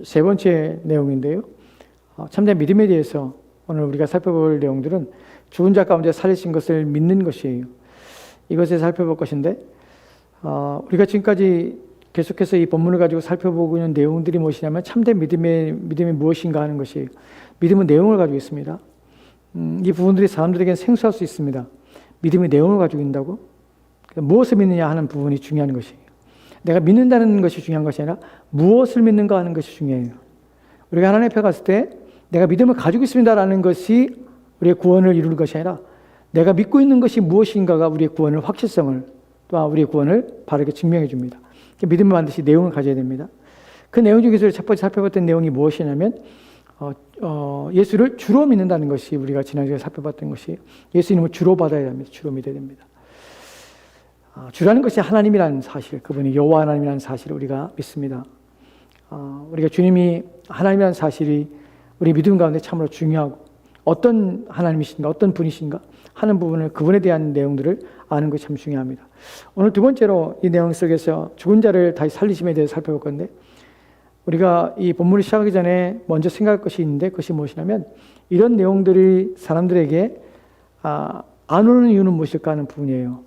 세 번째 내용인데요. 참된 믿음에 대해서 오늘 우리가 살펴볼 내용들은 죽은 자 가운데 살리신 것을 믿는 것이에요. 이것을 살펴볼 것인데, 우리가 지금까지 계속해서 이 본문을 가지고 살펴보고 있는 내용들이 무엇이냐면 참된 믿음이 무엇인가 하는 것이에요. 믿음은 내용을 가지고 있습니다. 이 부분들이 사람들에게는 생소할 수 있습니다. 믿음이 내용을 가지고 있다고? 무엇을 믿느냐 하는 부분이 중요한 것이에요. 내가 믿는다는 것이 중요한 것이 아니라 무엇을 믿는가 하는 것이 중요해요. 우리가 하나님 앞에 갔을 때 내가 믿음을 가지고 있습니다라는 것이 우리의 구원을 이루는 것이 아니라 내가 믿고 있는 것이 무엇인가가 우리의 구원을 확실성을 또한 우리의 구원을 바르게 증명해 줍니다. 믿음은 반드시 내용을 가져야 됩니다. 그 내용 중에서 첫 번째 살펴봤던 내용이 무엇이냐면 예수를 주로 믿는다는 것이 우리가 지난주에 살펴봤던 것이에요. 예수 이름을 주로 받아야 합니다. 주로 믿어야 됩니다. 주라는 것이 하나님이라는 사실, 그분이 여호와 하나님이라는 사실을 우리가 믿습니다. 우리가 주님이 하나님이라는 사실이 우리 믿음 가운데 참으로 중요하고 어떤 하나님이신가, 어떤 분이신가 하는 부분을 그분에 대한 내용들을 아는 것이 참 중요합니다. 오늘 두 번째로 이 내용 속에서 죽은 자를 다시 살리심에 대해서 살펴볼 건데 우리가 이 본문을 시작하기 전에 먼저 생각할 것이 있는데 그것이 무엇이냐면 이런 내용들이 사람들에게 안 오는 이유는 무엇일까 하는 부분이에요.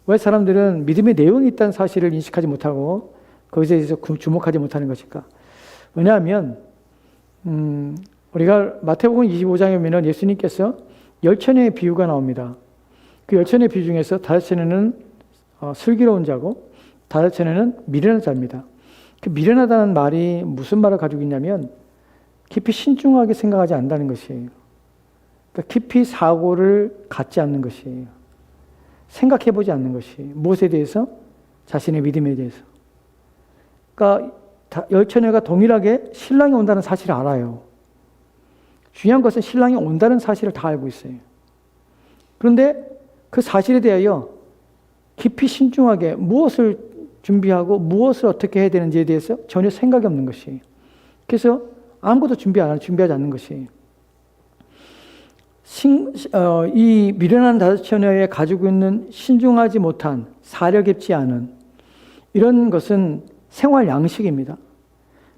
왜 사람들은 믿음의 내용이 있다는 사실을 인식하지 못하고 거기에 대해서 주목하지 못하는 것일까? 왜냐하면 우리가 마태복음 25장에 보면 예수님께서 열천의 비유가 나옵니다. 그 열천의 비유 중에서 다섯 천에는 슬기로운 자고 다섯 천에는 미련한 자입니다. 그 미련하다는 말이 무슨 말을 가지고 있냐면 깊이 신중하게 생각하지 않는다는 것이에요. 그러니까 깊이 사고를 갖지 않는 것이에요. 생각해보지 않는 것이에요. 무엇에 대해서? 자신의 믿음에 대해서. 그러니까 열처녀가 동일하게 신랑이 온다는 사실을 알아요. 중요한 것은 신랑이 온다는 사실을 다 알고 있어요. 그런데 그 사실에 대하여 깊이 신중하게 무엇을 준비하고 무엇을 어떻게 해야 되는지에 대해서 전혀 생각이 없는 것이에요. 그래서 아무것도 준비하지 않는 것이에요. 이 미련한 다섯 처녀에 가지고 있는 신중하지 못한 사려 깊지 않은 이런 것은 생활 양식입니다.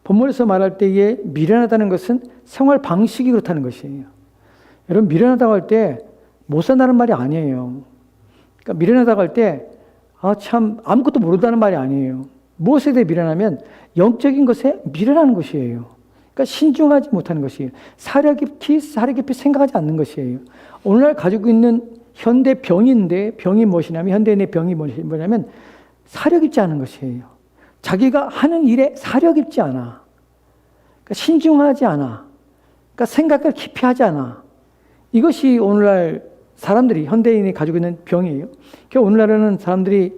본문에서 말할 때에 미련하다는 것은 생활 방식이 그렇다는 것이에요. 여러분 미련하다고 할 때 못 산다는 말이 아니에요. 그러니까 미련하다고 할 때 참 아무것도 모른다는 말이 아니에요. 무엇에 대해 미련하면 영적인 것에 미련하는 것이에요. 그러니까 신중하지 못하는 것이에요. 사려 깊이 생각하지 않는 것이에요. 오늘날 가지고 있는 현대 병인데 병이 무엇이냐면 현대인의 병이 뭐냐면 사려 깊지 않은 것이에요. 자기가 하는 일에 사려 깊지 않아. 그러니까 신중하지 않아. 그러니까 생각을 깊이 하지 않아. 이것이 오늘날 사람들이 현대인이 가지고 있는 병이에요. 그러니까 오늘날에는 사람들이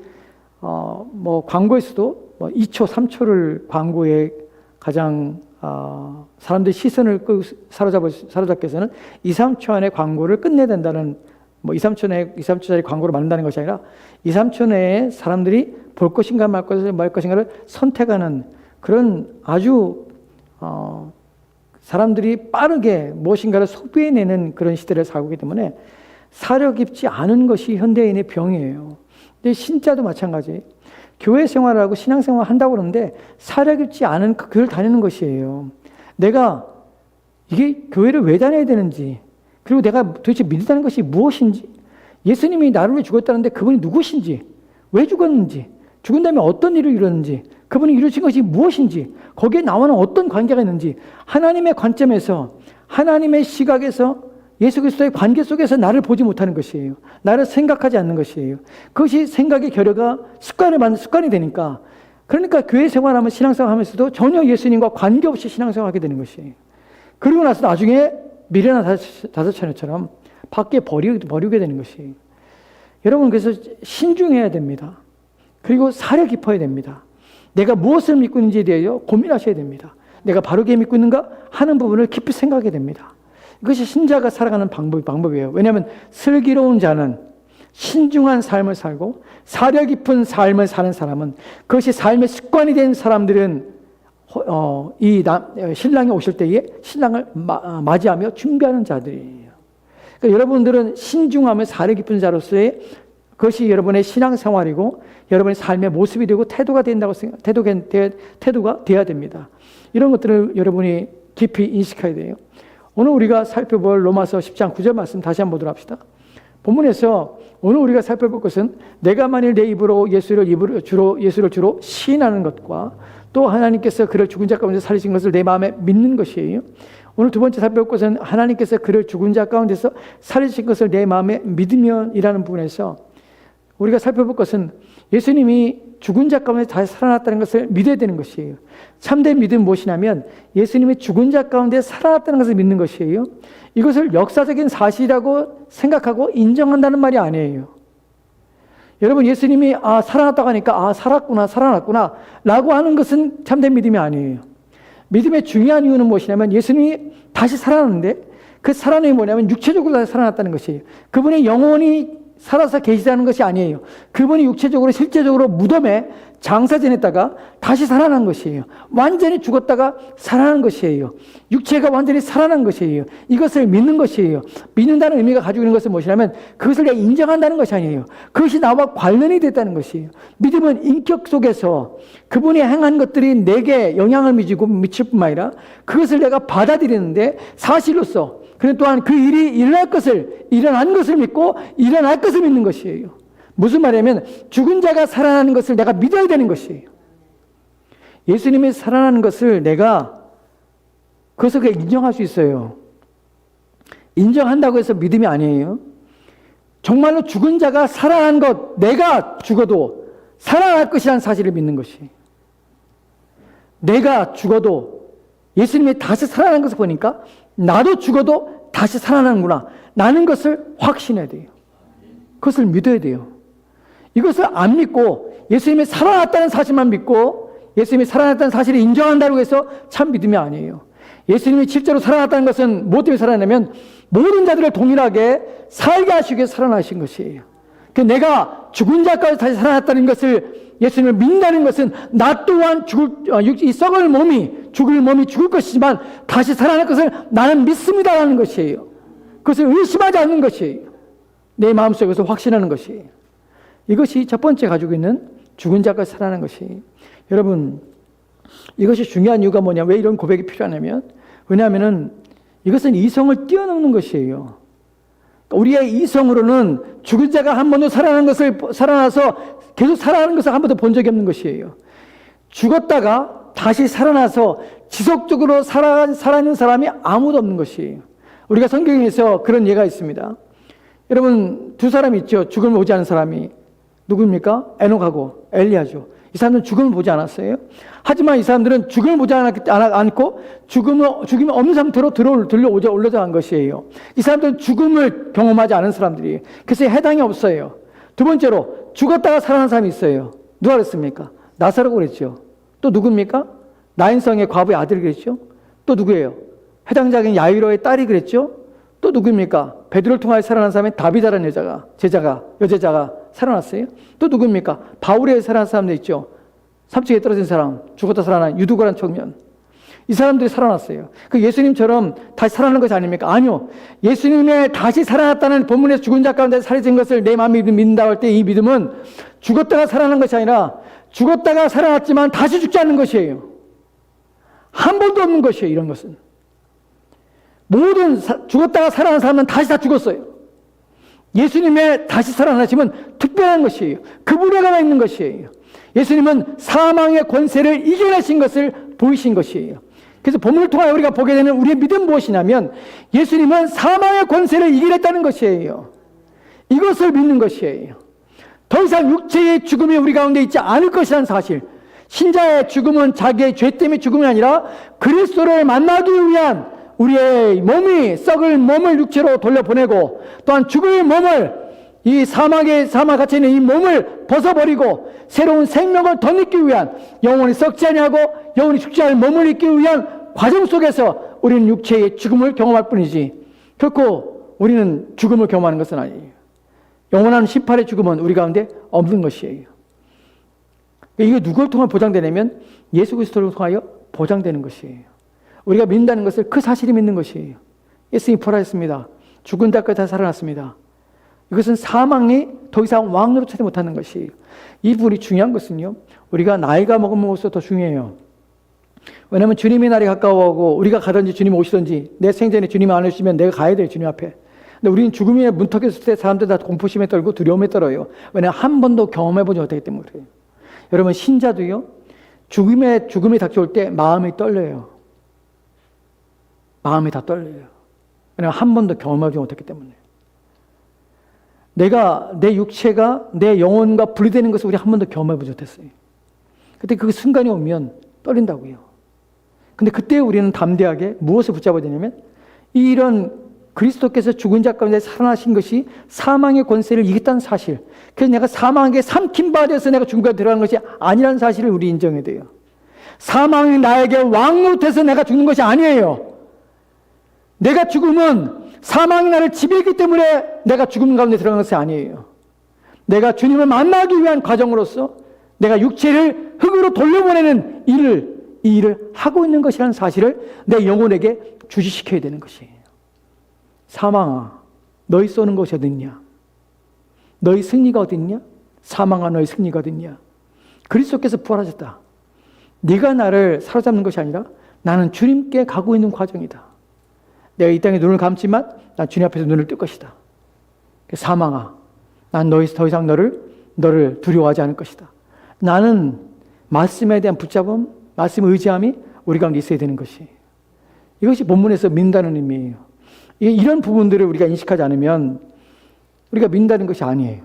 광고에서도 2초, 3초를 광고에 가장 사람들이 시선을 사로잡기 위해서는 2, 3초 안에 광고를 끝내야 된다는 2, 3초짜리 광고를 만든다는 것이 아니라 2, 3초 내에 사람들이 볼 것인가 말 것인가를 선택하는 그런 아주 사람들이 빠르게 무엇인가를 소비해내는 그런 시대를 살고 있기 때문에 사려 깊지 않은 것이 현대인의 병이에요. 근데 신자도 마찬가지예요. 교회 생활하고 신앙생활 한다고 그러는데 사려 깊지 않은 그 교회를 다니는 것이에요. 내가 이게 교회를 왜 다녀야 되는지 그리고 내가 도대체 믿는다는 것이 무엇인지 예수님이 나를 위해 죽었다는데 그분이 누구신지 왜 죽었는지 죽은 다음에 어떤 일을 이뤘는지 그분이 이루신 것이 무엇인지 거기에 나와는 어떤 관계가 있는지 하나님의 관점에서 하나님의 시각에서 예수 그리스도의 관계 속에서 나를 보지 못하는 것이에요. 나를 생각하지 않는 것이에요. 그것이 생각의 결여가 습관이 되니까 그러니까 교회 생활하면 신앙생활 하면서도 전혀 예수님과 관계없이 신앙생활 하게 되는 것이에요. 그리고 나서 나중에 미련한 다섯 처녀처럼 밖에 버리게 되는 것이에요. 여러분 그래서 신중해야 됩니다. 그리고 사려 깊어야 됩니다. 내가 무엇을 믿고 있는지에 대하여 고민하셔야 됩니다. 내가 바르게 믿고 있는가 하는 부분을 깊이 생각해야 됩니다. 이것이 신자가 살아가는 방법이에요. 왜냐하면 슬기로운 자는 신중한 삶을 살고 사려 깊은 삶을 사는 사람은 그것이 삶의 습관이 된 사람들은 신랑이 오실 때에 신랑을 맞이하며 준비하는 자들이에요. 그러니까 여러분들은 신중하며 사려 깊은 자로서의 그것이 여러분의 신앙생활이고 여러분의 삶의 모습이 되고 태도가 된다고 태도가 돼야 됩니다. 이런 것들을 여러분이 깊이 인식해야 돼요. 오늘 우리가 살펴볼 로마서 10장 9절 말씀 다시 한번 보도록 합시다. 본문에서 오늘 우리가 살펴볼 것은 내가 만일 내 입으로 예수를 주로 시인하는 것과 또 하나님께서 그를 죽은 자 가운데 살리신 것을 내 마음에 믿는 것이에요. 오늘 두 번째 살펴볼 것은 하나님께서 그를 죽은 자 가운데서 살리신 것을 내 마음에 믿으면이라는 부분에서 우리가 살펴볼 것은 예수님이 죽은 자 가운데 다시 살아났다는 것을 믿어야 되는 것이에요. 참된 믿음은 무엇이냐면 예수님이 죽은 자 가운데 살아났다는 것을 믿는 것이에요. 이것을 역사적인 사실이라고 생각하고 인정한다는 말이 아니에요. 여러분, 예수님이 살아났다고 하니까 살아났구나 라고 하는 것은 참된 믿음이 아니에요. 믿음의 중요한 이유는 무엇이냐면 예수님이 다시 살아났는데 그 살아남이 뭐냐면 육체적으로 다시 살아났다는 것이에요. 그분의 영혼이 살아서 계시다는 것이 아니에요. 그분이 육체적으로 실제적으로 무덤에 장사 지냈다가 다시 살아난 것이에요. 완전히 죽었다가 살아난 것이에요. 육체가 완전히 살아난 것이에요. 이것을 믿는 것이에요. 믿는다는 의미가 가지고 있는 것은 무엇이냐면 그것을 내가 인정한다는 것이 아니에요. 그것이 나와 관련이 됐다는 것이에요. 믿음은 인격 속에서 그분이 행한 것들이 내게 영향을 미칠 뿐만 아니라 그것을 내가 받아들이는데 사실로서 그는 또한 그 일이 일어난 것을 믿고 일어날 것을 믿는 것이에요. 무슨 말이냐면 죽은 자가 살아나는 것을 내가 믿어야 되는 것이에요. 예수님이 살아나는 것을 내가 그것을 인정할 수 있어요. 인정한다고 해서 믿음이 아니에요. 정말로 죽은 자가 살아난 것, 내가 죽어도 살아날 것이라는 사실을 믿는 것이에요. 내가 죽어도 예수님이 다시 살아난 것을 보니까 나도 죽어도 다시 살아나는구나. 나는 것을 확신해야 돼요. 그것을 믿어야 돼요. 이것을 안 믿고 예수님이 살아났다는 사실만 믿고 예수님이 살아났다는 사실을 인정한다고 해서 참 믿음이 아니에요. 예수님이 실제로 살아났다는 것은 무엇 때문에 살아나냐면 모든 자들을 동일하게 살게 하시기 위해서 살아나신 것이에요. 내가 죽은 자까지 다시 살아났다는 것을 예수님을 믿는다는 것은 나 또한 이 썩을 몸이 죽을 것이지만 다시 살아날 것을 나는 믿습니다라는 것이에요. 그것을 의심하지 않는 것이에요. 내 마음속에서 확신하는 것이에요. 이것이 첫 번째 가지고 있는 죽은 자까지 살아나는 것이에요. 여러분, 이것이 중요한 이유가 뭐냐? 왜 이런 고백이 필요하냐면 왜냐하면 이것은 이성을 뛰어넘는 것이에요. 우리의 이성으로는 죽은 자가 한 번도 살아나서 계속 살아나는 것을 한 번도 본 적이 없는 것이에요. 죽었다가 다시 살아나서 지속적으로 살아있는 사람이 아무도 없는 것이에요. 우리가 성경에서 그런 예가 있습니다. 여러분, 두 사람이 있죠. 죽음을 보지 않은 사람이. 누구입니까? 에녹하고 엘리야죠. 이 사람들은 죽음을 보지 않았어요. 하지만 이 사람들은 죽음을 보지 않고 죽음이 없는 상태로 올라간 것이에요. 이 사람들은 죽음을 경험하지 않은 사람들이에요. 그래서 해당이 없어요. 두 번째로 죽었다가 살아난 사람이 있어요. 누가 그랬습니까? 나사로가 그랬죠. 또 누굽니까? 나인성의 과부의 아들이 그랬죠. 또 누구예요? 해당자인 야이로의 딸이 그랬죠. 또 누구입니까? 베드로를 통하여 살아난 사람이 다비다라는 여제자가 살아났어요. 또 누구입니까? 바울에 살아난 사람도 있죠. 삼층에 떨어진 사람, 죽었다 살아난 유두고란 청년. 이 사람들이 살아났어요. 그 예수님처럼 다시 살아나는 것이 아닙니까? 아니요. 예수님의 다시 살아났다는 본문에서 죽은 자 가운데 살아진 것을 내 마음이 믿는다고 할 때 이 믿음은 죽었다가 살아난 것이 아니라 죽었다가 살아났지만 다시 죽지 않는 것이에요. 한 번도 없는 것이에요. 이런 것은. 모든 죽었다가 살아난 사람은 다시 다 죽었어요. 예수님의 다시 살아나심은 특별한 것이에요. 그분에 관한 있는 것이에요. 예수님은 사망의 권세를 이겨내신 것을 보이신 것이에요. 그래서 본문을 통하여 우리가 보게 되는 우리의 믿음 무엇이냐면 예수님은 사망의 권세를 이겨냈다는 것이에요. 이것을 믿는 것이에요. 더 이상 육체의 죽음이 우리 가운데 있지 않을 것이라는 사실. 신자의 죽음은 자기의 죄 때문에 죽음이 아니라 그리스도를 만나기 위한 우리의 썩을 몸을 육체로 돌려보내고 또한 죽을 몸을 이 사막 갇혀 있는 이 몸을 벗어버리고 새로운 생명을 덧입기 위한 영혼이 썩지 아니하고 영혼이 죽지 않을 몸을 입기 위한 과정 속에서 우리는 육체의 죽음을 경험할 뿐이지 결코 우리는 죽음을 경험하는 것은 아니에요. 영원한 심판의 죽음은 우리 가운데 없는 것이에요. 이게 누구를 통해 보장되냐면 예수 그리스도를 통하여 보장되는 것이에요. 우리가 믿는다는 것을 그 사실이 믿는 것이에요. 예수님이 부활하셨습니다. 죽은 자까지 다 살아났습니다. 이것은 사망이 더 이상 왕노릇 하지 못하는 것이에요. 이 부분이 중요한 것은요, 우리가 나이가 먹을수록 더 중요해요. 왜냐하면 주님의 날이 가까워오고 우리가 가든지 주님 오시든지 내 생전에 주님 안 오시면 내가 가야 돼요, 주님 앞에. 근데 우리는 죽음의 문턱에 있을 때 사람들 다 공포심에 떨고 두려움에 떨어요. 왜냐하면 한 번도 경험해보지 못하기 때문에 그래요. 여러분, 신자도요, 죽음이 닥쳐올 때 마음이 떨려요. 마음이 다 떨려요. 왜냐하면 한 번도 경험하지 못했기 때문에. 내 육체가 내 영혼과 분리되는 것을 우리 한 번도 경험해보지 못했어요. 그때 그 순간이 오면 떨린다고요. 근데 그때 우리는 담대하게 무엇을 붙잡아야 되냐면, 이런 그리스도께서 죽은 자 가운데 살아나신 것이 사망의 권세를 이겼다는 사실. 그래서 내가 사망에게 삼킨 바 되어서 내가 죽은 가 들어간 것이 아니라는 사실을 우리 인정해야 돼요. 사망이 나에게 왕노릇해서 내가 죽는 것이 아니에요. 내가 죽으면 사망이 나를 지배했기 때문에 내가 죽음 가운데 들어간 것이 아니에요. 내가 주님을 만나기 위한 과정으로서 내가 육체를 흙으로 돌려보내는 이 일을 하고 있는 것이라는 사실을 내 영혼에게 주시시켜야 되는 것이에요. 사망아, 너희 쏘는 것이 어딨냐? 너희 승리가 어딨냐? 사망아, 너희 승리가 어딨냐? 그리스도께서 부활하셨다. 네가 나를 사로잡는 것이 아니라 나는 주님께 가고 있는 과정이다. 내가 이 땅에 눈을 감지만 난 주님 앞에서 눈을 뜰 것이다. 사망아, 난 더 이상 너를 두려워하지 않을 것이다. 나는 말씀에 대한 붙잡음, 말씀의 의지함이 우리 가운데 있어야 되는 것이에요. 이것이 본문에서 믿는다는 의미예요. 이런 부분들을 우리가 인식하지 않으면 우리가 믿는다는 것이 아니에요.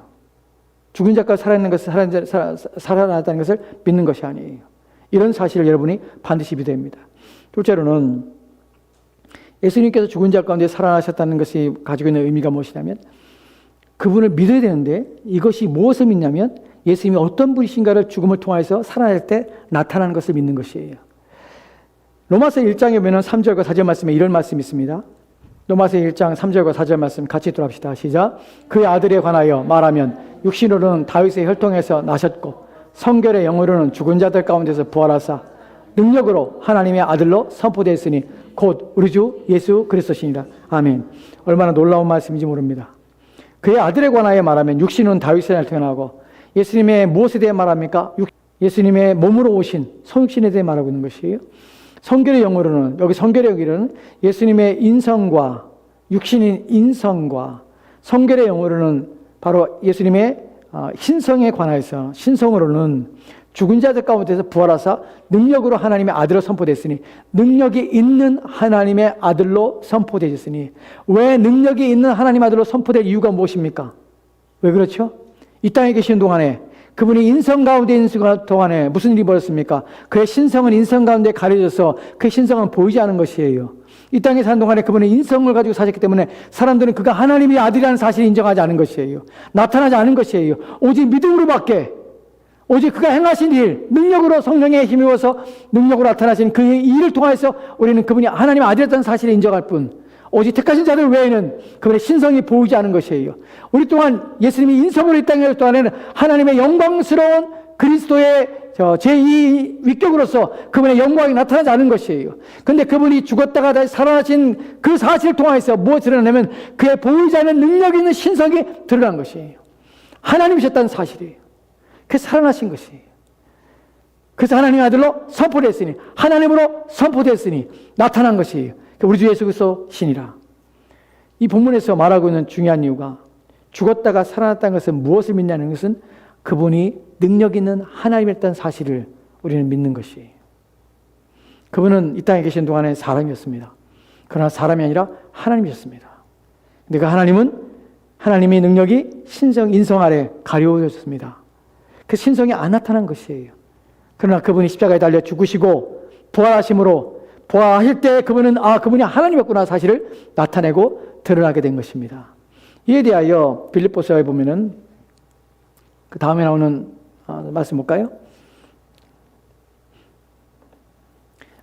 죽은 자가 살아났다는 것을 믿는 것이 아니에요. 이런 사실을 여러분이 반드시 믿어야 합니다. 둘째로는 예수님께서 죽은 자 가운데 살아나셨다는 것이 가지고 있는 의미가 무엇이냐면, 그분을 믿어야 되는데 이것이 무엇을 믿냐면 예수님이 어떤 분이신가를 죽음을 통해서 살아날 때 나타나는 것을 믿는 것이에요. 로마서 1장에 보면 3절과 4절 말씀에 이런 말씀이 있습니다. 로마서 1장 3절과 4절 말씀 같이 들어갑시다. 시작. 그의 아들에 관하여 말하면 육신으로는 다윗의 혈통에서 나셨고 성결의 영으로는 죽은 자들 가운데서 부활하사 능력으로 하나님의 아들로 선포되었으니 곧 우리 주 예수 그리스도시니라. 아멘. 얼마나 놀라운 말씀인지 모릅니다. 그의 아들에 관하여 말하면 육신은 다윗의 혈통에 나고, 예수님의 무엇에 대해 말합니까? 예수님의 몸으로 오신 성육신에 대해 말하고 있는 것이에요. 성결의 영으로는, 여기 성결의 영으로는 예수님의 인성과 육신인 인성과, 성결의 영으로는 바로 예수님의 신성에 관하여서, 신성으로는 죽은 자들 가운데서 부활하사 능력으로 하나님의 아들로 선포됐으니, 능력이 있는 하나님의 아들로 선포되셨으니. 왜 능력이 있는 하나님의 아들로 선포될 이유가 무엇입니까? 왜 그렇죠? 이 땅에 계신 동안에, 그분이 인성 가운데 있는 동안에 무슨 일이 벌어졌습니까? 그의 신성은 인성 가운데 가려져서 그의 신성은 보이지 않은 것이에요. 이 땅에 사는 동안에 그분은 인성을 가지고 사셨기 때문에 사람들은 그가 하나님의 아들이라는 사실을 인정하지 않은 것이에요. 나타나지 않은 것이에요. 오직 믿음으로밖에, 오직 그가 행하신 일, 능력으로, 성령에 힘입어서 능력으로 나타나신 그의 일을 통해서 우리는 그분이 하나님의 아들이었다는 사실을 인정할 뿐, 오직 택하신 자들 외에는 그분의 신성이 보이지 않은 것이에요. 우리 또한 예수님이 인성으로 이 땅에 올 동안에는 하나님의 영광스러운 그리스도의 제2 위격으로서 그분의 영광이 나타나지 않은 것이에요. 그런데 그분이 죽었다가 다시 살아나신 그 사실을 통해서 무엇을 드러내냐면 그의 보이지 않는 능력 있는 신성이 드러난 것이에요. 하나님이셨다는 사실이에요. 그래서 살아나신 것이에요. 그래서 하나님의 아들로 선포됐으니, 하나님으로 선포됐으니 나타난 것이에요. 우리 주 예수 그리스도 신이라. 이 본문에서 말하고 있는 중요한 이유가, 죽었다가 살아났다는 것은 무엇을 믿냐는 것은 그분이 능력 있는 하나님이었다는 사실을 우리는 믿는 것이에요. 그분은 이 땅에 계신 동안에 사람이었습니다. 그러나 사람이 아니라 하나님이셨습니다. 근데 그 하나님은, 하나님의 능력이 신성, 인성 아래 가려워졌습니다. 그 신성이 안 나타난 것이에요. 그러나 그분이 십자가에 달려 죽으시고 부활하심으로, 부활하실 때 그분은 그분이 하나님이었구나 사실을 나타내고 드러나게 된 것입니다. 이에 대하여 빌립보서에 보면은 그 다음에 나오는 말씀 볼까요?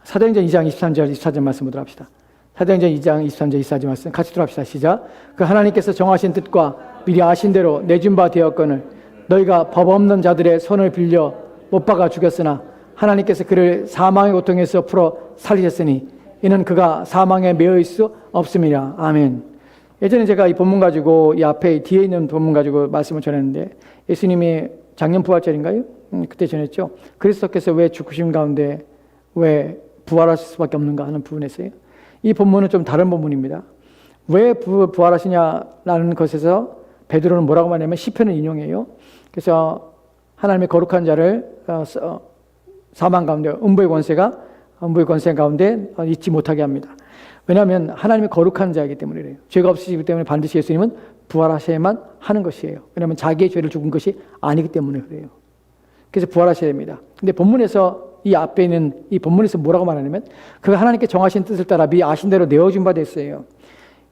사도행전 2장 23절 24절 말씀 보도록 합시다. 사도행전 2장 23절 24절 말씀 같이 들어갑시다. 시작. 그 하나님께서 정하신 뜻과 미리 아신 대로 내준 바 되었거늘 너희가 법 없는 자들의 손을 빌려 못 박아 죽였으나 하나님께서 그를 사망의 고통에서 풀어 살리셨으니 이는 그가 사망에 매여 있을 수 없음이라. 아멘. 예전에 제가 이 본문 가지고 이 앞에 뒤에 있는 본문 가지고 말씀을 전했는데 예수님이 작년 부활절인가요? 그때 전했죠. 그리스도께서 왜 죽으심 가운데 왜 부활하실 수밖에 없는가 하는 부분에서요. 이 본문은 좀 다른 본문입니다. 왜 부활하시냐라는 것에서 베드로는 뭐라고 말하냐면 시편을 인용해요. 그래서 하나님의 거룩한 자를 사망 가운데 음부의 권세 가운데 잊지 못하게 합니다. 왜냐하면 하나님의 거룩한 자이기 때문에 그래요. 죄가 없으시기 때문에 반드시 예수님은 부활하셔야만 하는 것이에요. 왜냐하면 자기의 죄를 죽은 것이 아니기 때문에 그래요. 그래서 부활하셔야 됩니다. 근데 본문에서 이 앞에 있는 이 본문에서 뭐라고 말하냐면 그가 하나님께 정하신 뜻을 따라 미리 아신 대로 내어준 바 됐어요.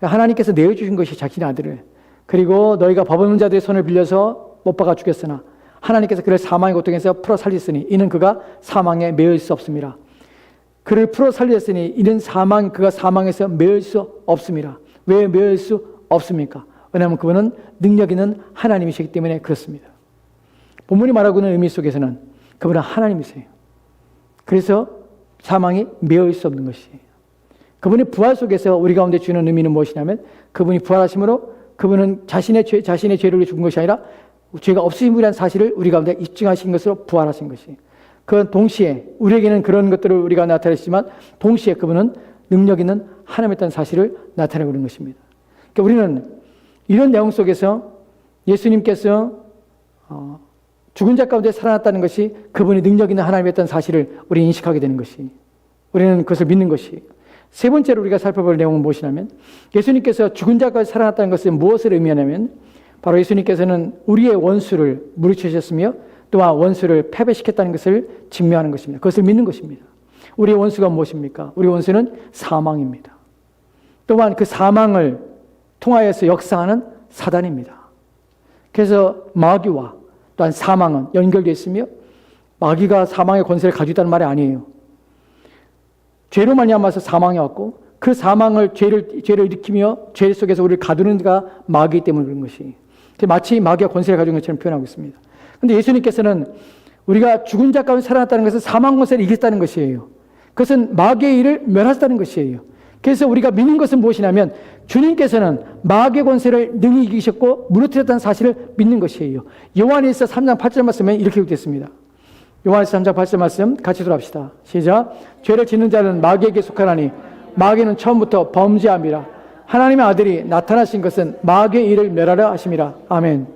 하나님께서 내어주신 것이 자신의 아들을, 그리고 너희가 법 없는 자들의 손을 빌려서 못 박아 죽였으나 하나님께서 그를 사망의 고통에서 풀어 살리시니 이는 그가 사망에 매일 수 없습니다. 그를 풀어 살렸으니 이는 그가 사망에서 매일 수 없습니다. 왜 매일 수 없습니까? 왜냐하면 그분은 능력 있는 하나님이시기 때문에 그렇습니다. 본문이 말하고 있는 의미 속에서는 그분은 하나님이세요. 그래서 사망이 매일 수 없는 것이에요. 그분의 부활 속에서 우리 가운데 주는 의미는 무엇이냐면 그분이 부활하심으로 그분은 자신의 죄를 죽은 것이 아니라 죄가 없으신 분이라는 사실을 우리 가운데 입증하신 것으로 부활하신 것이에요. 그건 동시에 우리에게는 그런 것들을 우리가 나타냈지만 동시에 그분은 능력 있는 하나님이었다는 사실을 나타내고 있는 것입니다. 그러니까 우리는 이런 내용 속에서 예수님께서 죽은 자 가운데 살아났다는 것이 그분이 능력 있는 하나님이었다는 사실을 우리 인식하게 되는 것이, 우리는 그것을 믿는 것이. 세 번째로 우리가 살펴볼 내용은 무엇이냐면 예수님께서 죽은 자 가운데 살아났다는 것은 무엇을 의미하냐면 바로 예수님께서는 우리의 원수를 물리치셨으며 또한 원수를 패배시켰다는 것을 증명하는 것입니다. 그것을 믿는 것입니다. 우리의 원수가 무엇입니까? 우리의 원수는 사망입니다. 또한 그 사망을 통하여서 역사하는 사단입니다. 그래서 마귀와 또한 사망은 연결되어 있으며 마귀가 사망의 권세를 가지고 있다는 말이 아니에요. 죄로 말미암아서 사망이 왔고 그 사망을 죄를 일으키며 죄 속에서 우리를 가두는 데가 마귀이기 때문에 그런 것이, 마치 마귀가 권세를 가지고 있는 것처럼 표현하고 있습니다. 그런데 예수님께서는 우리가 죽은 자 가운데 살아났다는 것은 사망 권세를 이겼다는 것이에요. 그것은 마귀의 일을 멸하셨다는 것이에요. 그래서 우리가 믿는 것은 무엇이냐면 주님께서는 마귀의 권세를 능히 이기셨고 무너뜨렸다는 사실을 믿는 것이에요. 요한일서 3장 8절 말씀에 이렇게 기록됐습니다. 요한일서 3장 8절 말씀 같이 들어갑시다. 시작. 죄를 짓는 자는 마귀에게 속하나니 마귀는 처음부터 범죄함이라. 하나님의 아들이 나타나신 것은 마귀의 일을 멸하려 하심이라. 아멘.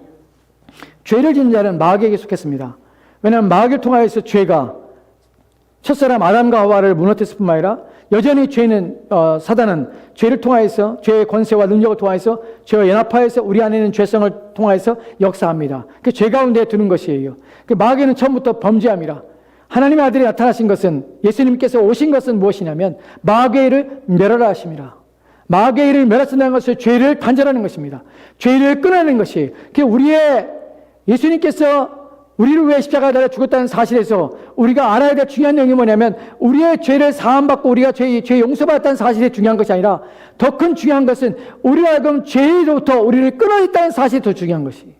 죄를 짓는 자는 마귀에게 속했습니다. 왜냐하면 마귀를 통하여서 죄가 첫사람 아담과 하와를 무너뜨렸을 뿐만 아니라 여전히 사단은 죄를 통하여서 죄의 권세와 능력을 통하여서 죄와 연합하여서 우리 안에 있는 죄성을 통하여서 역사합니다. 그 죄 가운데 두는 것이에요. 그 마귀는 처음부터 범죄함이라. 하나님의 아들이 나타나신 것은, 예수님께서 오신 것은 무엇이냐면 마귀의 일을 멸하라 하심이라. 마귀의 일을 멸하신다는 것은 죄를 단절하는 것입니다. 죄를 끊어내는 것이, 예수님께서 우리를 위해 십자가에 달려 죽었다는 사실에서 우리가 알아야 될 중요한 내용이 뭐냐면 우리의 죄를 사함받고 우리가 죄 용서받았다는 사실이 중요한 것이 아니라 더 큰 중요한 것은 우리가 하여금 죄로부터 우리를 끊어냈다는 사실이 더 중요한 것이,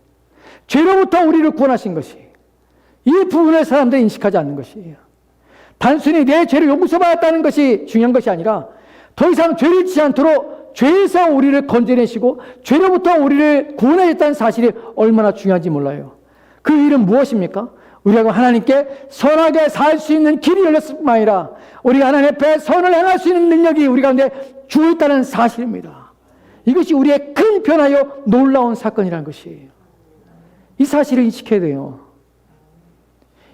죄로부터 우리를 구원하신 것이, 이 부분을 사람들이 인식하지 않는 것이에요. 단순히 내 죄를 용서받았다는 것이 중요한 것이 아니라 더 이상 죄를 짓지 않도록 죄에서 우리를 건져내시고 죄로부터 우리를 구원하셨다는 사실이 얼마나 중요한지 몰라요. 그 일은 무엇입니까? 우리가 하나님께 선하게 살 수 있는 길이 열렸을 뿐만 아니라 우리가 하나님 앞에 선을 행할 수 있는 능력이 우리 가운데 주어 있다는 사실입니다. 이것이 우리의 큰 변화요 놀라운 사건이라는 것이에요. 이 사실을 인식해야 돼요.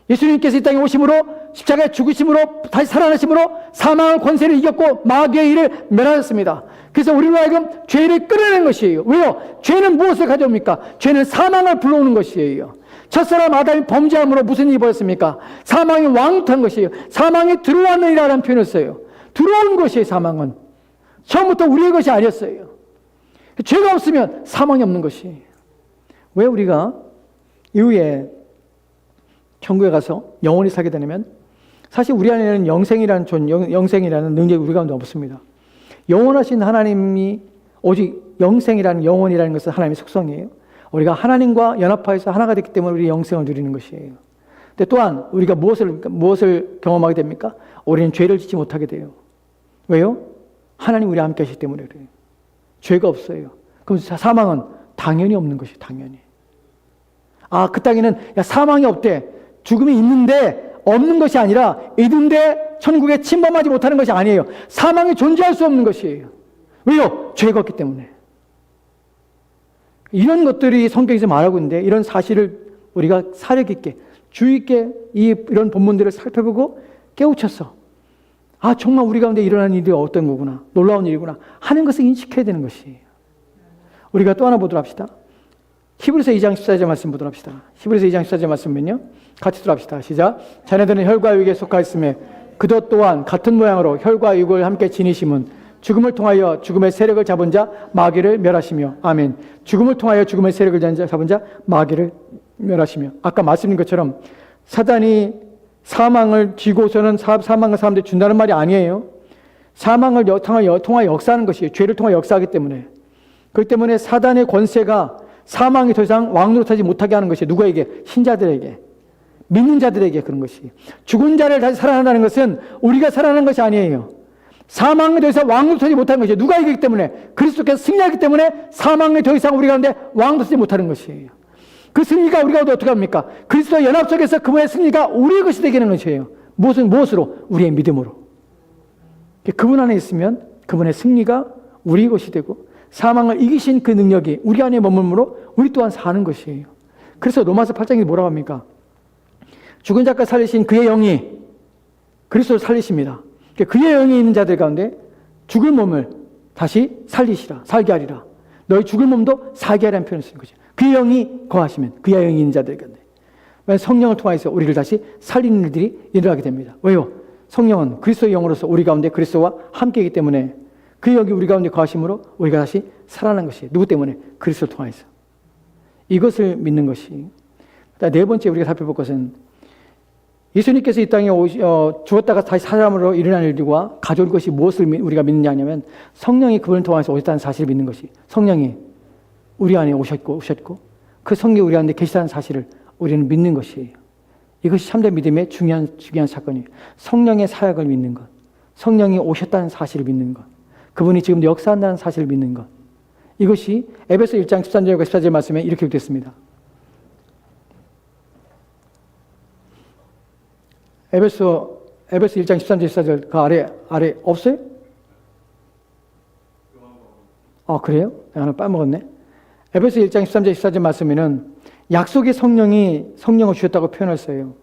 예수님께서 이 땅에 오심으로 십자가에 죽으심으로 다시 살아나심으로 사망의 권세를 이겼고 마귀의 일을 멸하셨습니다. 그래서 우리로 하여금 죄를 끌어내는 것이에요. 왜요? 죄는 무엇을 가져옵니까? 죄는 사망을 불러오는 것이에요. 첫사람 아담이 범죄함으로 무슨 일이 벌었습니까? 사망이 왕투한 것이에요. 사망이 들어왔느니라는 표현을 써요. 들어온 것이에요. 사망은 처음부터 우리의 것이 아니었어요. 죄가 없으면 사망이 없는 것이에요. 왜 우리가 이후에 천국에 가서 영원히 살게 되냐면 사실 우리 안에는 영생이라는 능력이 우리 가운데 없습니다. 영원하신 하나님이 오직 영생이라는 영원이라는 것은 하나님의 속성이에요. 우리가 하나님과 연합하여서 하나가 됐기 때문에 우리 영생을 누리는 것이에요. 근데 또한 우리가 무엇을 경험하게 됩니까? 우리는 죄를 짓지 못하게 돼요. 왜요? 하나님 우리와 함께 하시기 때문에 그래요. 죄가 없어요. 그럼 사망은 당연히 없는 것이에요. 당연히. 그 땅에는 사망이 없대. 죽음이 있는데 없는 것이 아니라 있는데 천국에 침범하지 못하는 것이 아니에요. 사망이 존재할 수 없는 것이에요. 왜요? 죄가 없기 때문에. 이런 것들이 성경에서 말하고 있는데 이런 사실을 우리가 사려 깊게 주의 있게 이런 본문들을 살펴보고 깨우쳐서 정말 우리 가운데 일어나는 일이 어떤 거구나, 놀라운 일이구나 하는 것을 인식해야 되는 것이에요. 우리가 또 하나 보도록 합시다. 히브리서 2장 14절 말씀 보도록 합시다. 히브리서 2장 14절 말씀은요, 같이 들어갑시다. 시작. 자네들은 혈과 육에 속하였으며 그도 또한 같은 모양으로 혈과 육을 함께 지니심은 죽음을 통하여 죽음의 세력을 잡은 자 마귀를 멸하시며. 아멘. 죽음을 통하여 죽음의 세력을 잡은 자 마귀를 멸하시며. 아까 말씀드린 것처럼 사단이 사망을 쥐고서는 사망을 사람들이 준다는 말이 아니에요. 사망을 통하여 역사하는 것이에요. 죄를 통하여 역사하기 때문에. 그렇기 때문에 사단의 권세가 사망이 더 이상 왕노릇하지 못하게 하는 것이 누구에게? 신자들에게, 믿는 자들에게 그런 것이. 죽은 자를 다시 살아난다는 것은 우리가 살아나는 것이 아니에요. 사망에 더 이상 왕노릇하지 못하는 것이에요. 누가 이기기 때문에? 그리스도께서 승리하기 때문에 사망에 더 이상 우리 가운데 왕노릇하지 못하는 것이에요. 그 승리가 우리가 어떻게 합니까? 그리스도의 연합 속에서 그분의 승리가 우리의 것이 되게 하는 것이에요. 무엇으로? 우리의 믿음으로. 그분 안에 있으면 그분의 승리가 우리의 것이 되고 사망을 이기신 그 능력이 우리 안에 머물므로 우리 또한 사는 것이에요. 그래서 로마서 8장에 뭐라고 합니까? 죽은 자가 살리신 그의 영이 그리스도를 살리십니다. 그의 영이 있는 자들 가운데 죽을 몸을 다시 살리시라, 살게 하리라. 너희 죽을 몸도 살게 하라는 표현을 쓰는 거죠. 그의 영이 거하시면, 그의 영이 있는 자들 가운데 성령을 통해서 우리를 다시 살리는 일들이 일어나게 됩니다. 왜요? 성령은 그리스도의 영으로서 우리 가운데 그리스도와 함께이기 때문에 그 영이 우리 가운데 거하심으로 우리가 다시 살아난 것이에요. 누구 때문에? 그리스도를 통해서. 이것을 믿는 것이. 네 번째 우리가 살펴볼 것은 예수님께서 이 땅에 죽었다가 다시 사람으로 일어나는 일들과 가져올 것이 무엇을 우리가 믿느냐 하면 성령이 그분을 통해서 오셨다는 사실을 믿는 것이. 성령이 우리 안에 오셨고 그 성령이 우리 안에 계시다는 사실을 우리는 믿는 것이에요. 이것이 참된 믿음의 중요한 사건이에요. 성령의 사역을 믿는 것, 성령이 오셨다는 사실을 믿는 것, 그분이 지금도 역사한다는 사실을 믿는 것. 이것이 에베소 1장 13절과 14절 말씀에 이렇게 기록됐습니다. 에베소 1장 13절 14절 그 아래 없어요? 그래요? 하나 빠먹었네. 에베소 1장 13절 14절 말씀에는 약속의 성령을 주셨다고 표현했어요.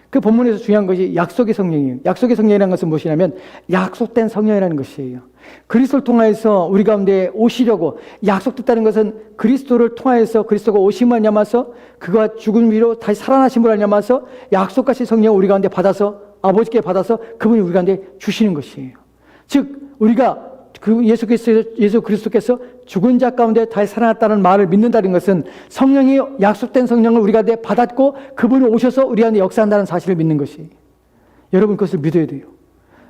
그 본문에서 중요한 것이 약속의 성령이에요. 약속의 성령이라는 것은 무엇이냐면 약속된 성령이라는 것이에요. 그리스도를 통하여서 우리 가운데 오시려고 약속됐다는 것은 그리스도를 통하여서 그리스도가 오심을 하냐마서 그가 죽은 위로 다시 살아나심을 하냐마서 약속같이 성령을 우리 가운데 받아서 아버지께 받아서 그분이 우리 가운데 주시는 것이에요. 즉 우리가 예수 그리스도께서 죽은 자 가운데 다시 살아났다는 말을 믿는다는 것은 성령이 약속된 성령을 우리 가운데 받았고 그분이 오셔서 우리 가운데 역사한다는 사실을 믿는 것이. 여러분 그것을 믿어야 돼요.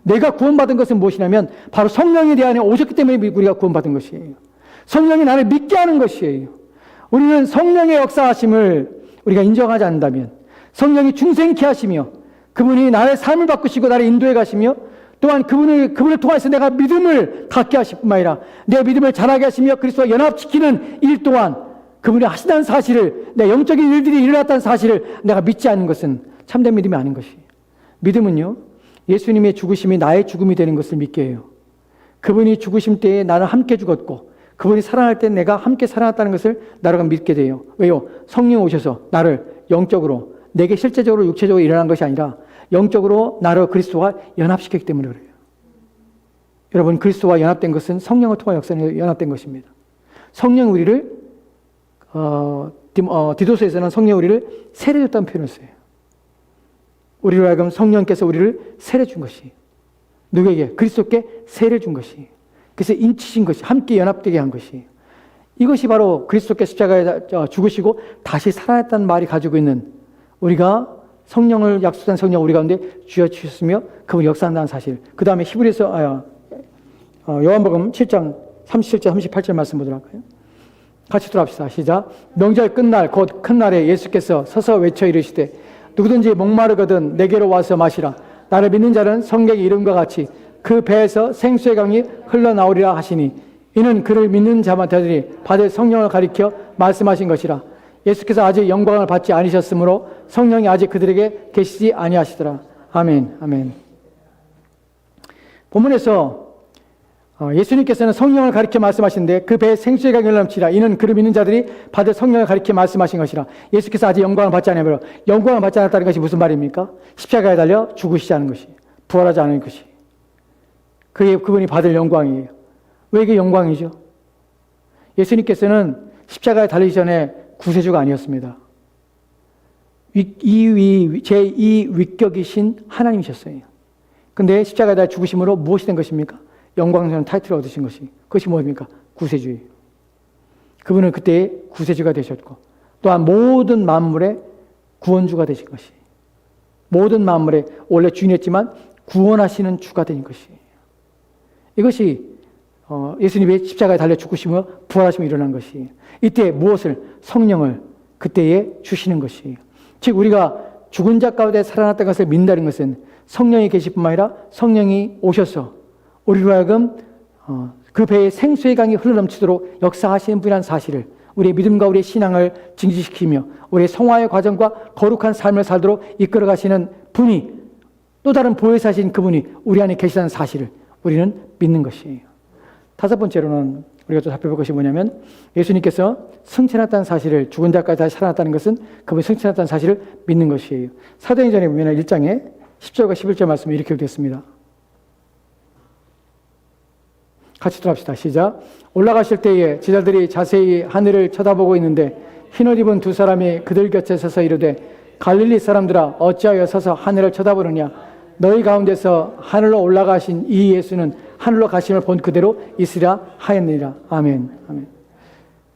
내가 구원받은 것은 무엇이냐면 바로 성령이 내 안에 오셨기 때문에 우리가 구원받은 것이에요. 성령이 나를 믿게 하는 것이에요. 우리는 성령의 역사하심을 우리가 인정하지 않는다면 성령이 중생케 하시며 그분이 나의 삶을 바꾸시고 나를 인도해 가시며 또한 그분을 통해서 내가 믿음을 갖게 하실 뿐만 아니라 내 믿음을 자라게 하시며 그리스도와 연합시키는 일 또한 그분이 하시다는 사실을, 내 영적인 일들이 일어났다는 사실을 내가 믿지 않는 것은 참된 믿음이 아닌 것이에요. 믿음은요, 예수님의 죽으심이 나의 죽음이 되는 것을 믿게 해요. 그분이 죽으심 때에 나는 함께 죽었고 그분이 살아날 때 내가 함께 살아났다는 것을 나로 믿게 돼요. 왜요? 성령 오셔서 나를 영적으로, 내게 실제적으로 육체적으로 일어난 것이 아니라 영적으로 나를 그리스도와 연합시켰기 때문에 그래요. 여러분, 그리스도와 연합된 것은 성령을 통한 역사에 연합된 것입니다. 성령 우리를 디도서에서는 성령 우리를 세례줬다는 표현을 써요. 우리로 하여금 성령께서 우리를 세례 준 것이, 누구에게? 그리스도께 세례 준 것이, 그래서 인치신 것이, 함께 연합되게 한 것이, 이것이 바로 그리스도께 십자가에 죽으시고 다시 살아났다는 말이 가지고 있는, 우리가 성령을 약속한 성령 우리 가운데 주셨으며 그분이 역사한다는 사실. 그 다음에 히브리서 요한복음 7장 37절 38절 말씀 보도록 할까요? 같이 들어갑시다. 시작. 명절 끝날 곧 큰 날에 예수께서 서서 외쳐 이르시되 누구든지 목마르거든 내게로 와서 마시라. 나를 믿는 자는 성경의 이름과 같이 그 배에서 생수의 강이 흘러나오리라 하시니, 이는 그를 믿는 자마다들이 받을 성령을 가리켜 말씀하신 것이라. 예수께서 아직 영광을 받지 않으셨으므로 성령이 아직 그들에게 계시지 아니하시더라. 아멘, 아멘. 본문에서 예수님께서는 성령을 가리켜 말씀하시는데 그 배에 생수의 강이 넘치라. 이는 그를 믿는 자들이 받을 성령을 가리켜 말씀하신 것이라. 예수께서 아직 영광을 받지 않으므로 영광을 받지 않았다는 것이 무슨 말입니까? 십자가에 달려 죽으시지 않은 것이, 부활하지 않은 것이 그분이 받을 영광이에요. 왜 이게 영광이죠? 예수님께서는 십자가에 달리기 전에 구세주가 아니었습니다. 제2 위격이신 하나님이셨어요. 근데 십자가에 달려 죽으심으로 무엇이 된 것입니까? 영광스러운 타이틀을 얻으신 것이, 그것이 무엇입니까? 구세주예요. 그분은 그때 구세주가 되셨고 또한 모든 만물의 구원주가 되신 것이, 모든 만물의 원래 주인이었지만 구원하시는 주가 된 것이, 이것이 예수님의 십자가에 달려 죽으시며 부활하시며 일어난 것이, 이때 무엇을? 성령을 그때에 주시는 것이, 즉 우리가 죽은 자 가운데 살아났다는 것을 믿는다는 것은 성령이 계실 뿐만 아니라 성령이 오셔서 우리로 하여금 그 배에 생수의 강이 흘러넘치도록 역사하시는 분이라는 사실을, 우리의 믿음과 우리의 신앙을 증진시키며 우리의 성화의 과정과 거룩한 삶을 살도록 이끌어 가시는 분이, 또 다른 보혜사신 그분이 우리 안에 계시다는 사실을 우리는 믿는 것이에요. 다섯 번째로는 우리가 또 살펴볼 것이 뭐냐면, 예수님께서 승천했다는 사실을, 죽은 자까지 다시 살아났다는 것은 그분이 승천했다는 사실을 믿는 것이에요. 사도행전에 보면 1장에 10절과 11절 말씀이 이렇게 되었습니다. 같이 들어갑시다. 시작. 올라가실 때에 제자들이 자세히 하늘을 쳐다보고 있는데 흰옷 입은 두 사람이 그들 곁에 서서 이르되, 갈릴리 사람들아 어찌하여 서서 하늘을 쳐다보느냐? 너희 가운데서 하늘로 올라가신 이 예수는 하늘로 가심을 본 그대로 있으리라 하였느니라. 아멘. 아멘.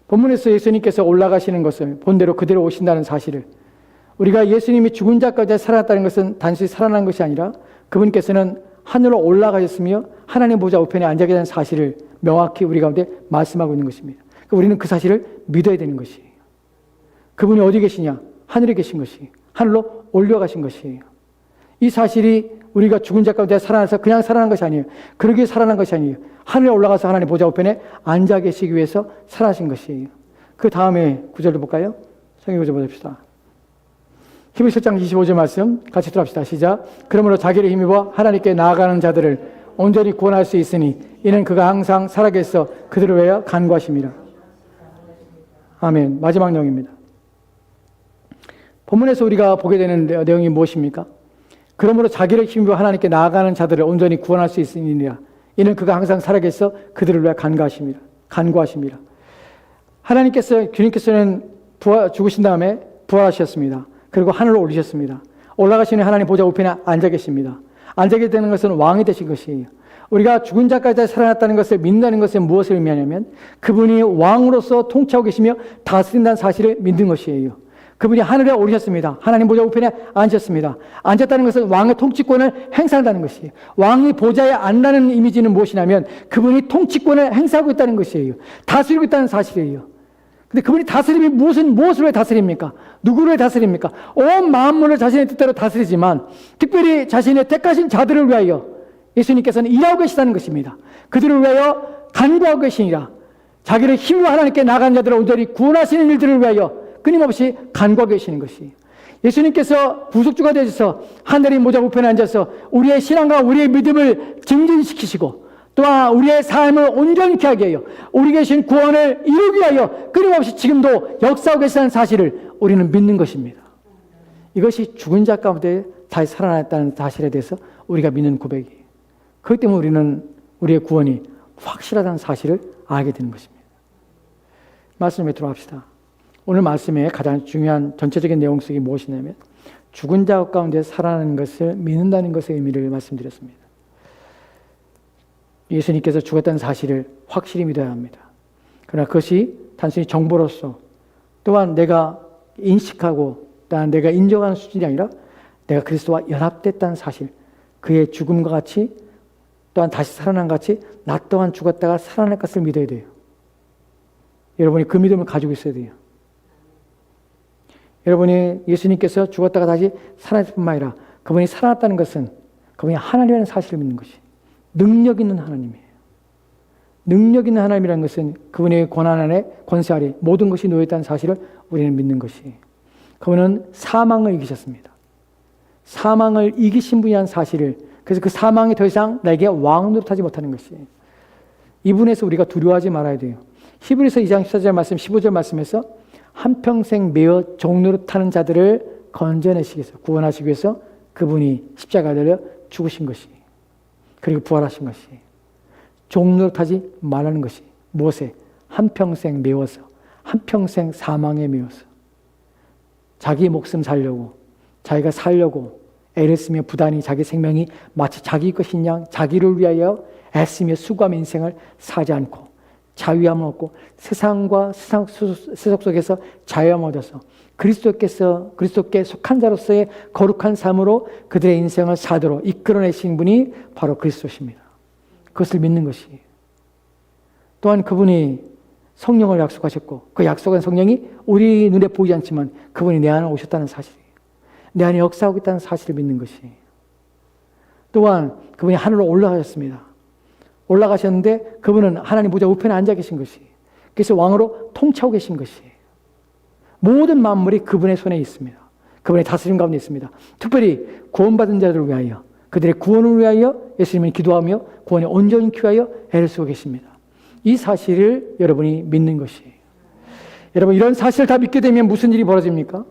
본문에서 예수님께서 올라가시는 것을 본대로 그대로 오신다는 사실을, 우리가 예수님이 죽은 자까지 살아났다는 것은 단순히 살아난 것이 아니라 그분께서는 하늘로 올라가셨으며 하나님 보좌 우편에 앉아 계시다는 사실을 명확히 우리 가운데 말씀하고 있는 것입니다. 우리는 그 사실을 믿어야 되는 것이에요. 그분이 어디 계시냐? 하늘에 계신 것이, 하늘로 올려가신 것이에요. 이 사실이 우리가 죽은 자 가운데 살아나서 그냥 살아난 것이 아니에요. 그러기에 살아난 것이 아니에요. 하늘에 올라가서 하나님 보좌 우편에 앉아 계시기 위해서 살아신 것이에요. 그 다음에 구절도 볼까요? 성경 구절 보십시다. 히브리서 7장 25절 말씀 같이 들어갑시다. 시작. 그러므로 자기를 힘입어 하나님께 나아가는 자들을 온전히 구원할 수 있으니 이는 그가 항상 살아계셔 그들을 위하여 간구하심이라. 아멘. 마지막 내용입니다. 본문에서 우리가 보게 되는 내용이 무엇입니까? 그러므로 자기를 힘입어 하나님께 나아가는 자들을 온전히 구원할 수 있으니라. 이는 그가 항상 살아계셔 그들을 위하여 간구하심이라. 하나님께서, 주님께서는 죽으신 다음에 부활하셨습니다. 그리고 하늘로 올리셨습니다. 올라가시는 하나님 보좌 우편에 앉아 계십니다. 앉아 계시는 것은 왕이 되신 것이에요. 우리가 죽은 자까지 살아났다는 것을 믿는다는 것은 무엇을 의미하냐면 그분이 왕으로서 통치하고 계시며 다스린다는 사실을 믿는 것이에요. 그분이 하늘에 오르셨습니다. 하나님 보좌 우편에 앉으셨습니다. 앉았다는 것은 왕의 통치권을 행사한다는 것이에요. 왕이 보좌에 앉는다는 이미지는 무엇이냐면 그분이 통치권을 행사하고 있다는 것이에요. 다스리고 있다는 사실이에요. 근데 그분이 다스림이 무엇을 왜 다스립니까? 누구를 왜 다스립니까? 온 만물을 자신의 뜻대로 다스리지만 특별히 자신의 택하신 자들을 위하여 예수님께서는 일하고 계시다는 것입니다. 그들을 위하여 간구하고 계시니라. 자기를 힘으로 하나님께 나간 자들을 온전히 구원하시는 일들을 위하여 끊임없이 간구하고 계시는 것이, 예수님께서 구속주가 되셔서 하늘의 보좌 우편에 앉아서 우리의 신앙과 우리의 믿음을 증진시키시고 또한 우리의 삶을 온전케 하게 하여 우리 계신 구원을 이루기 위하여 끊임없이 지금도 역사하고 계시다는 사실을 우리는 믿는 것입니다. 이것이 죽은 자 가운데 다시 살아났다는 사실에 대해서 우리가 믿는 고백이에요. 그렇기 때문에 우리는 우리의 구원이 확실하다는 사실을 알게 되는 것입니다. 말씀에 들어갑시다. 오늘 말씀의 가장 중요한 전체적인 내용 속이 무엇이냐면 죽은 자 가운데 살아나는 것을 믿는다는 것의 의미를 말씀드렸습니다. 예수님께서 죽었다는 사실을 확실히 믿어야 합니다. 그러나 그것이 단순히 정보로서 또한 내가 인식하고 또한 내가 인정하는 수준이 아니라 내가 그리스도와 연합됐다는 사실, 그의 죽음과 같이 또한 다시 살아난 같이 나 또한 죽었다가 살아날 것을 믿어야 돼요. 여러분이 그 믿음을 가지고 있어야 돼요. 여러분이 예수님께서 죽었다가 다시 살아났을 뿐만 아니라 그분이 살아났다는 것은 그분이 하나님이라는 사실을 믿는 것이, 능력 있는 하나님이에요. 능력 있는 하나님이라는 것은 그분의 권한 아래, 권세 아래 모든 것이 놓여있다는 사실을 우리는 믿는 것이에요. 그분은 사망을 이기셨습니다. 사망을 이기신 분이라는 사실을, 그래서 그 사망이 더 이상 나에게 왕 노릇하지 못하는 것이에요. 이분에서 우리가 두려워하지 말아야 돼요. 히브리서 2장 14절 말씀, 15절 말씀에서 한평생 매어 종노릇하는 자들을 건져내시기 위해서, 구원하시기 위해서 그분이 십자가에 달려 죽으신 것이, 그리고 부활하신 것이, 종노릇하지 말라는 것이 무엇에? 한평생 매워서, 한평생 사망에 매워서 자기 목숨 살려고, 자기가 살려고 애를 쓰며 부단히 자기 생명이 마치 자기 것인 양 자기를 위하여 애쓰며 수고하며 인생을 사지 않고 자유함을 얻고 세상과 세상 속에서 자유함을 얻어서 그리스도께 속한 자로서의 거룩한 삶으로 그들의 인생을 사도록 이끌어내신 분이 바로 그리스도십니다. 그것을 믿는 것이에요. 또한 그분이 성령을 약속하셨고 그 약속한 성령이 우리 눈에 보이지 않지만 그분이 내 안에 오셨다는 사실이에요. 내 안에 역사하고 있다는 사실을 믿는 것이에요. 또한 그분이 하늘로 올라가셨습니다. 올라가셨는데 그분은 하나님 보좌 우편에 앉아 계신 것이에요. 그래서 왕으로 통치하고 계신 것이에요. 모든 만물이 그분의 손에 있습니다. 그분의 다스림 가운데 있습니다. 특별히 구원받은 자들을 위하여, 그들의 구원을 위하여 예수님은 기도하며 구원에 온전히 귀하여 애를 쓰고 계십니다. 이 사실을 여러분이 믿는 것이에요. 여러분, 이런 사실을 다 믿게 되면 무슨 일이 벌어집니까?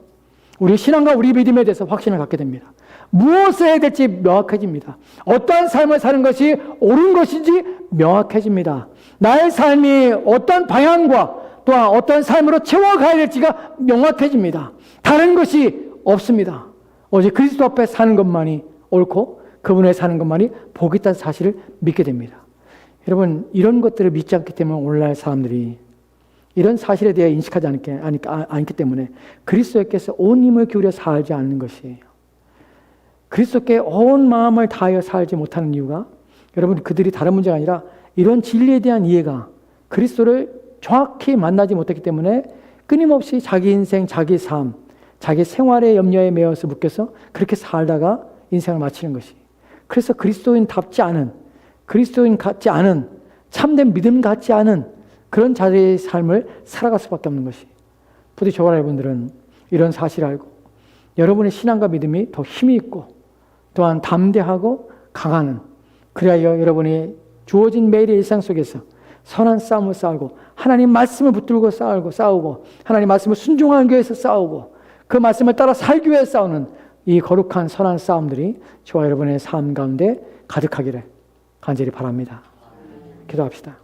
우리 신앙과 우리 믿음에 대해서 확신을 갖게 됩니다. 무엇을 해야 될지 명확해집니다. 어떠한 삶을 사는 것이 옳은 것인지 명확해집니다. 나의 삶이 어떤 방향과 또한 어떤 삶으로 채워가야 될지가 명확해집니다. 다른 것이 없습니다. 오직 그리스도 앞에 사는 것만이 옳고 그분에 사는 것만이 복이 있다는 사실을 믿게 됩니다. 여러분, 이런 것들을 믿지 않기 때문에 오늘날 사람들이 이런 사실에 대해 인식하지 않기 때문에 그리스도께서 온 힘을 기울여 살지 않는 것이에요. 그리스도께 온 마음을 다하여 살지 못하는 이유가, 여러분, 그들이 다른 문제가 아니라 이런 진리에 대한 이해가 그리스도를 정확히 만나지 못했기 때문에 끊임없이 자기 인생, 자기 삶, 자기 생활의 염려에 매여서 묶여서 그렇게 살다가 인생을 마치는 것이, 그래서 그리스도인 같지 않은 참된 믿음 같지 않은 그런 자들의 삶을 살아갈 수밖에 없는 것이, 부디 저와 여러분들은 이런 사실을 알고 여러분의 신앙과 믿음이 더 힘이 있고 또한 담대하고 강한, 그리하여 여러분이 주어진 매일의 일상 속에서 선한 싸움을 싸우고 하나님 말씀을 붙들고 싸우고 하나님 말씀을 순종하기 위해서 싸우고 그 말씀을 따라 살기 위해 싸우는 이 거룩한 선한 싸움들이 저와 여러분의 삶 가운데 가득하기를 간절히 바랍니다. 기도합시다.